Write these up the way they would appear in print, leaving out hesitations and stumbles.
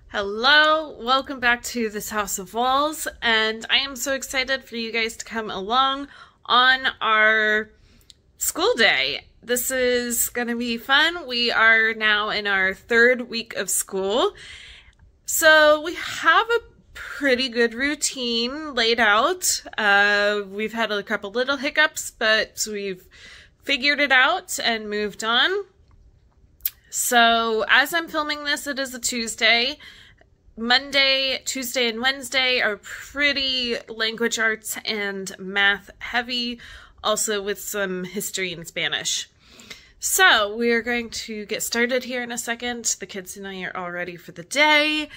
Hello, welcome back to this House of Walls, and I am so excited for you guys to come along on our school day. This is going to be fun. We are now in our third week of school, so we have a pretty good routine laid out. We've had a couple little hiccups, but we've figured it out and moved on. So as I'm filming this, it is a Tuesday. Monday, Tuesday, and Wednesday are pretty language arts and math heavy, also with some history and Spanish. So we are going to get started here in a second. The kids and I are all ready for the day.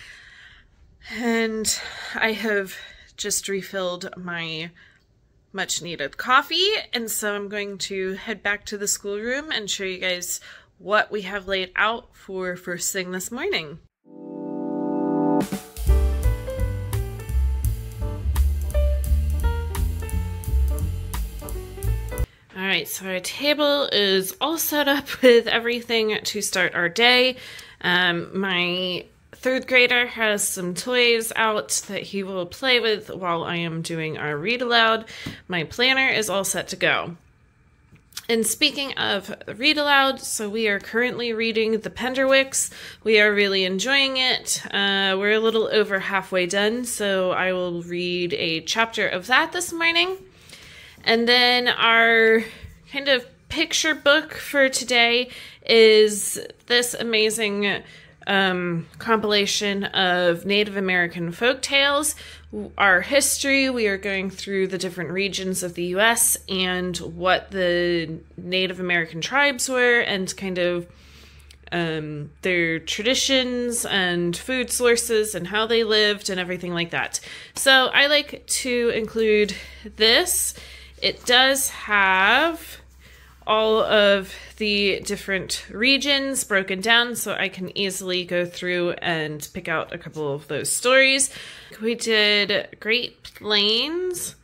And I have just refilled my much needed coffee. And so I'm going to head back to the schoolroom and show you guys what we have laid out for first thing this morning. Alright, so our table is all set up with everything to start our day. My third grader has some toys out that he will play with while I am doing our read aloud. My planner is all set to go. And speaking of read aloud, so we are currently reading The Penderwicks. We are really enjoying it. We're a little over halfway done, so I will read a chapter of that this morning. And then our kind of picture book for today is this amazing compilation of Native American folk tales. Our history, we are going through the different regions of the U.S. and what the Native American tribes were and kind of their traditions and food sources and how they lived and everything like that. So I like to include this. It does have all of the different regions broken down so I can easily go through and pick out a couple of those stories. We did Great Plains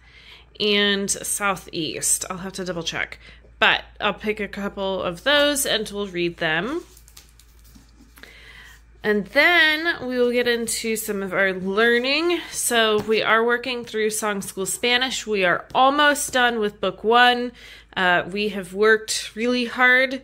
and Southeast. I'll have to double check, but I'll pick a couple of those and we'll read them. And then we will get into some of our learning. So we are working through Song School Spanish. We are almost done with book 1. We have worked really hard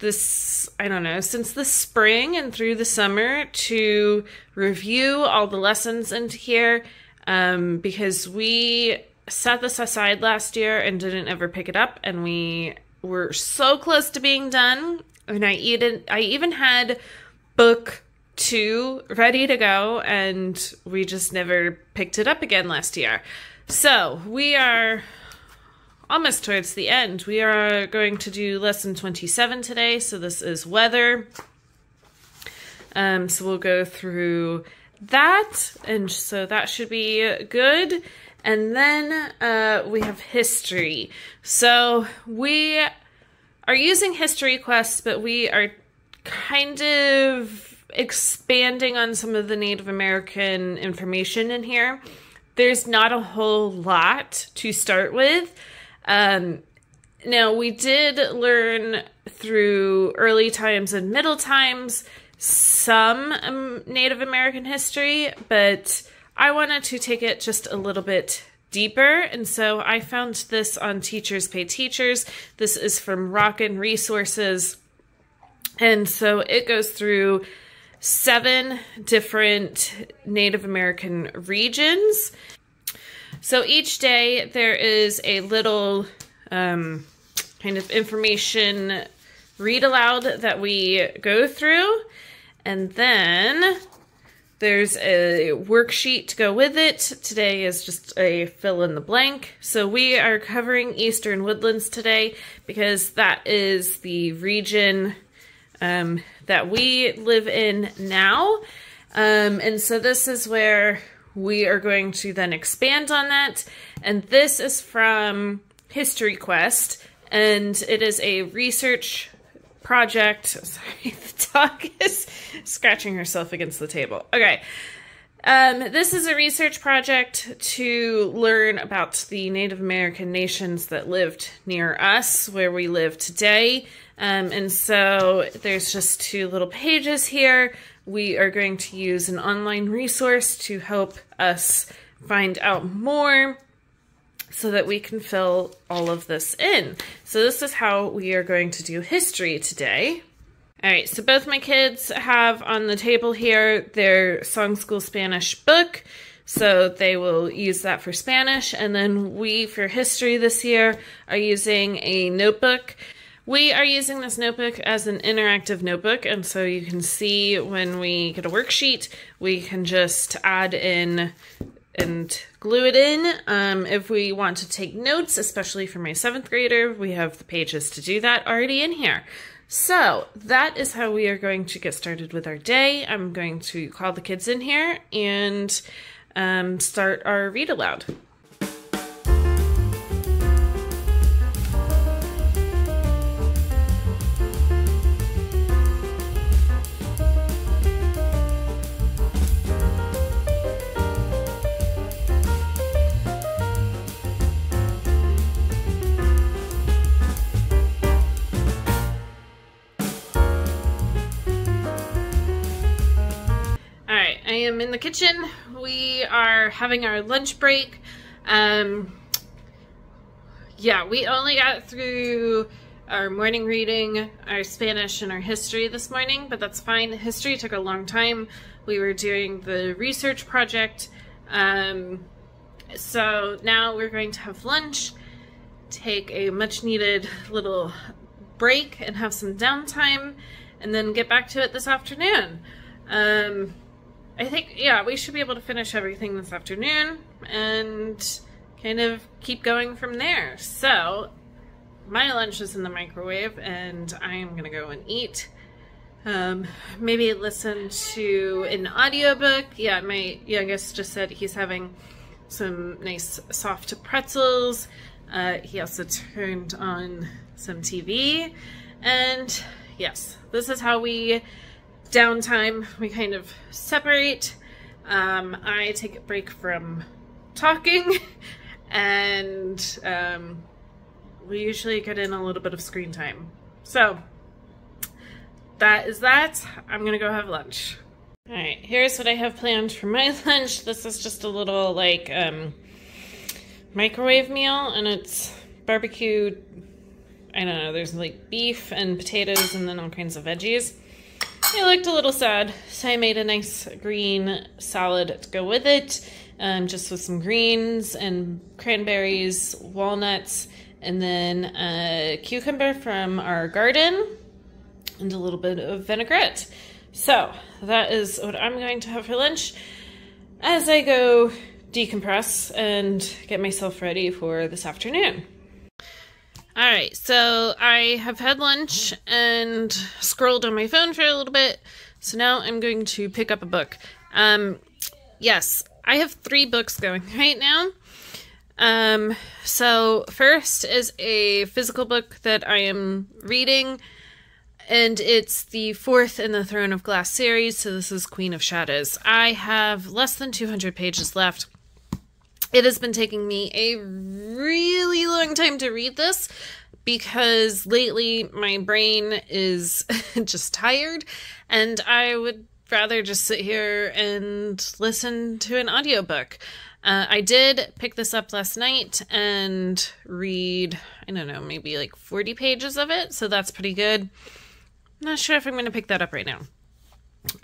since the spring and through the summer to review all the lessons into here because we set this aside last year and didn't ever pick it up, and we were so close to being done. And I even had book 2 ready to go, and we just never picked it up again last year. So we are almost towards the end. We are going to do lesson 27 today, so this is weather. So we'll go through that, and so that should be good. And then we have history. So we are using history quests, but we are kind of expanding on some of the Native American information in here. There's not a whole lot to start with. Now, we did learn through early times and middle times some Native American history, but I wanted to take it just a little bit deeper, and so I found this on Teachers Pay Teachers. This is from Rockin' Resources. And so it goes through 7 different Native American regions. So each day there is a little kind of information read aloud that we go through. And then there's a worksheet to go with it. Today is just a fill in the blank. So we are covering Eastern Woodlands today because that is the region that we live in now. And so this is where we are going to then expand on that. And this is from History Quest, and it is a research project. Sorry, the dog is scratching herself against the table. Okay. This is a research project to learn about the Native American nations that lived near us, where we live today. And so there's just 2 little pages here. We are going to use an online resource to help us find out more so that we can fill all of this in. So this is how we are going to do history today. All right, so both my kids have on the table here their Song School Spanish book. So they will use that for Spanish. And then we, for history this year, are using a notebook. We are using this notebook as an interactive notebook. And so you can see when we get a worksheet, we can just add in and glue it in. If we want to take notes, especially for my 7th grader, we have the pages to do that already in here. So that is how we are going to get started with our day. I'm going to call the kids in here and start our read aloud. I am in the kitchen. We are having our lunch break. Yeah, we only got through our morning reading, our Spanish, and our history this morning, but that's fine. History took a long time. We were doing the research project. So now we're going to have lunch, take a much needed little break and have some downtime, and then get back to it this afternoon. I think, yeah, we should be able to finish everything this afternoon and kind of keep going from there. So my lunch is in the microwave and I'm gonna go and eat. Maybe listen to an audiobook. Yeah, my youngest just said he's having some nice soft pretzels. He also turned on some TV. And yes, this is how we downtime. We kind of separate. I take a break from talking and we usually get in a little bit of screen time. So that is that. I'm gonna go have lunch. All right, here's what I have planned for my lunch. This is just a little like microwave meal, and it's barbecued, I don't know, there's like beef and potatoes and then all kinds of veggies. I looked a little sad, so I made a nice green salad to go with it, just with some greens and cranberries, walnuts, and then a cucumber from our garden, and a little bit of vinaigrette. So that is what I'm going to have for lunch as I go decompress and get myself ready for this afternoon. All right, so I have had lunch and scrolled on my phone for a little bit, so now I'm going to pick up a book. Yes, I have 3 books going right now. So first is a physical book that I am reading, and it's the 4th in the Throne of Glass series, so this is Queen of Shadows. I have less than 200 pages left. It has been taking me a really long time to read this because lately my brain is just tired and I would rather just sit here and listen to an audiobook. I did pick this up last night and read, I don't know, maybe like 40 pages of it, so that's pretty good. I'm not sure if I'm going to pick that up right now.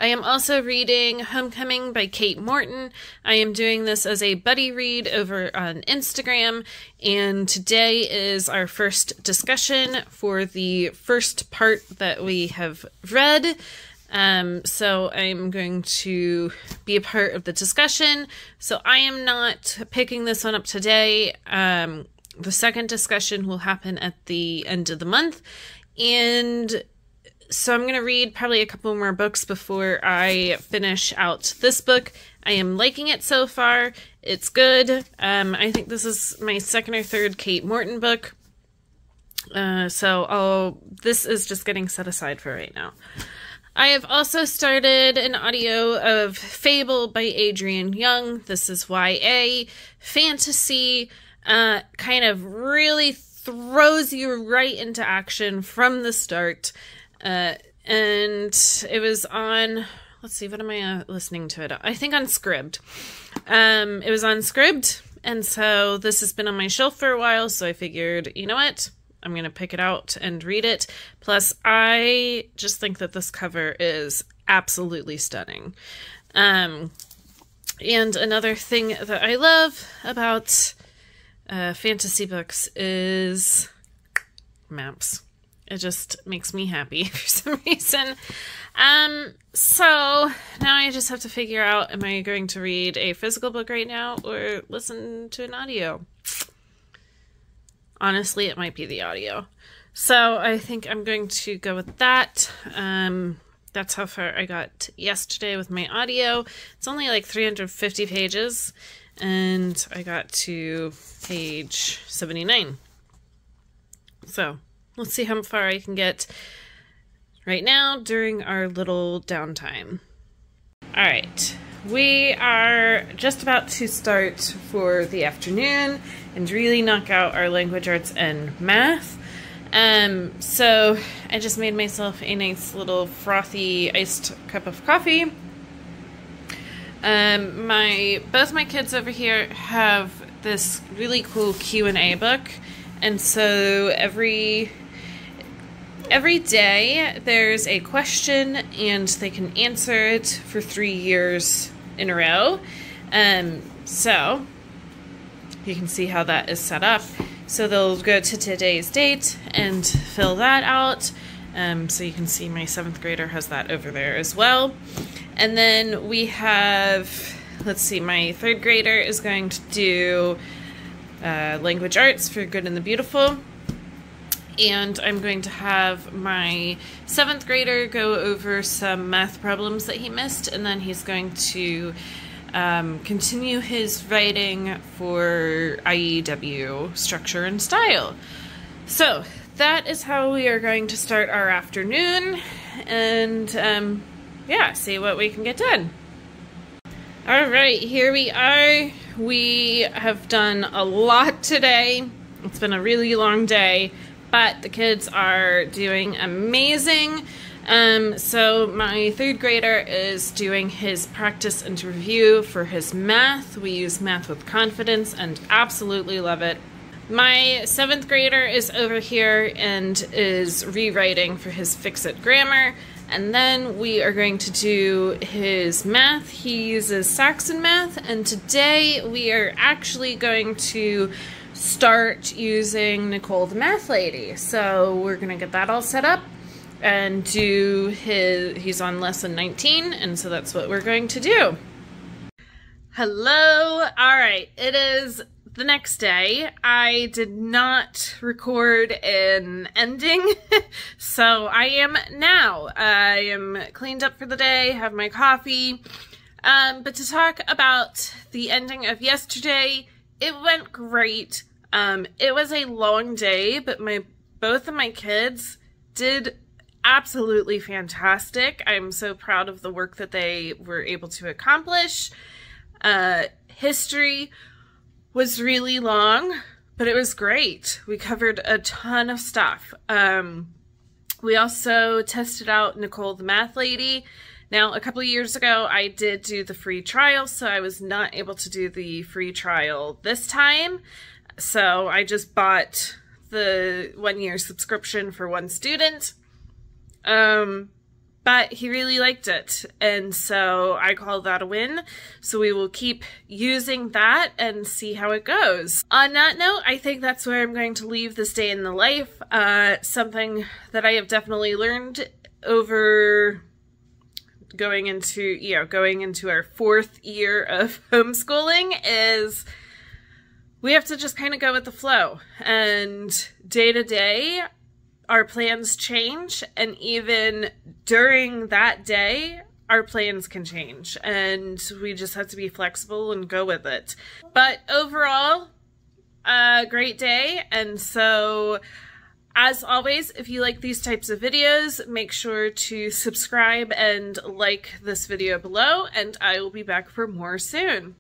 I am also reading Homecoming by Kate Morton. I am doing this as a buddy read over on Instagram, and today is our first discussion for the first part that we have read. So I'm going to be a part of the discussion. So I am not picking this one up today. The second discussion will happen at the end of the month, and so I'm going to read probably a couple more books before I finish out this book. I am liking it so far. It's good. I think this is my 2nd or 3rd Kate Morton book. This is just getting set aside for right now. I have also started an audio of Fable by Adrienne Young. This is YA, fantasy, kind of really throws you right into action from the start. And it was on, let's see, what am I listening to it? I think on Scribd. It was on Scribd, and so this has been on my shelf for a while, so I figured, you know what? I'm going to pick it out and read it. Plus, I just think that this cover is absolutely stunning. And another thing that I love about fantasy books is maps. It just makes me happy for some reason. So now I just have to figure out, am I going to read a physical book right now or listen to an audio? Honestly, it might be the audio. So I think I'm going to go with that. That's how far I got yesterday with my audio. It's only like 350 pages, and I got to page 79. So let's see how far I can get right now during our little downtime. All right, we are just about to start for the afternoon and really knock out our language arts and math. So I just made myself a nice little frothy iced cup of coffee. Both my kids over here have this really cool Q&A book, and so every day there's a question and they can answer it for 3 years in a row. So you can see how that is set up. So they'll go to today's date and fill that out. So you can see my 7th grader has that over there as well. And then we have, let's see, my 3rd grader is going to do language arts for Good and the Beautiful. And I'm going to have my 7th grader go over some math problems that he missed, and then he's going to continue his writing for IEW structure and style. So that is how we are going to start our afternoon, and yeah, see what we can get done. All right, here we are. We have done a lot today. It's been a really long day, but the kids are doing amazing. So my 3rd grader is doing his practice and review for his math. We use Math with Confidence and absolutely love it. My 7th grader is over here and is rewriting for his Fix-It grammar. And then we are going to do his math. He uses Saxon Math, and today we are actually going to start using Nicole the Math Lady. So we're going to get that all set up and do he's on lesson 19, and so that's what we're going to do. Hello. All right, it is the next day. I did not record an ending, so I am now. I am cleaned up for the day, have my coffee, but to talk about the ending of yesterday, it went great. It was a long day, but both of my kids did absolutely fantastic. I'm so proud of the work that they were able to accomplish. History was really long, but it was great. We covered a ton of stuff. We also tested out Nicole the Math Lady. Now, a couple of years ago, I did do the free trial, so I was not able to do the free trial this time. So I just bought the 1-year subscription for one student. But he really liked it, and so I call that a win. So we will keep using that and see how it goes. On that note, I think that's where I'm going to leave this day in the life. Something that I have definitely learned over going into our 4th year of homeschooling is we have to just kind of go with the flow, and day to day, our plans change, and even during that day, our plans can change, and we just have to be flexible and go with it. But overall, a great day, and so as always, if you like these types of videos, make sure to subscribe and like this video below, and I will be back for more soon.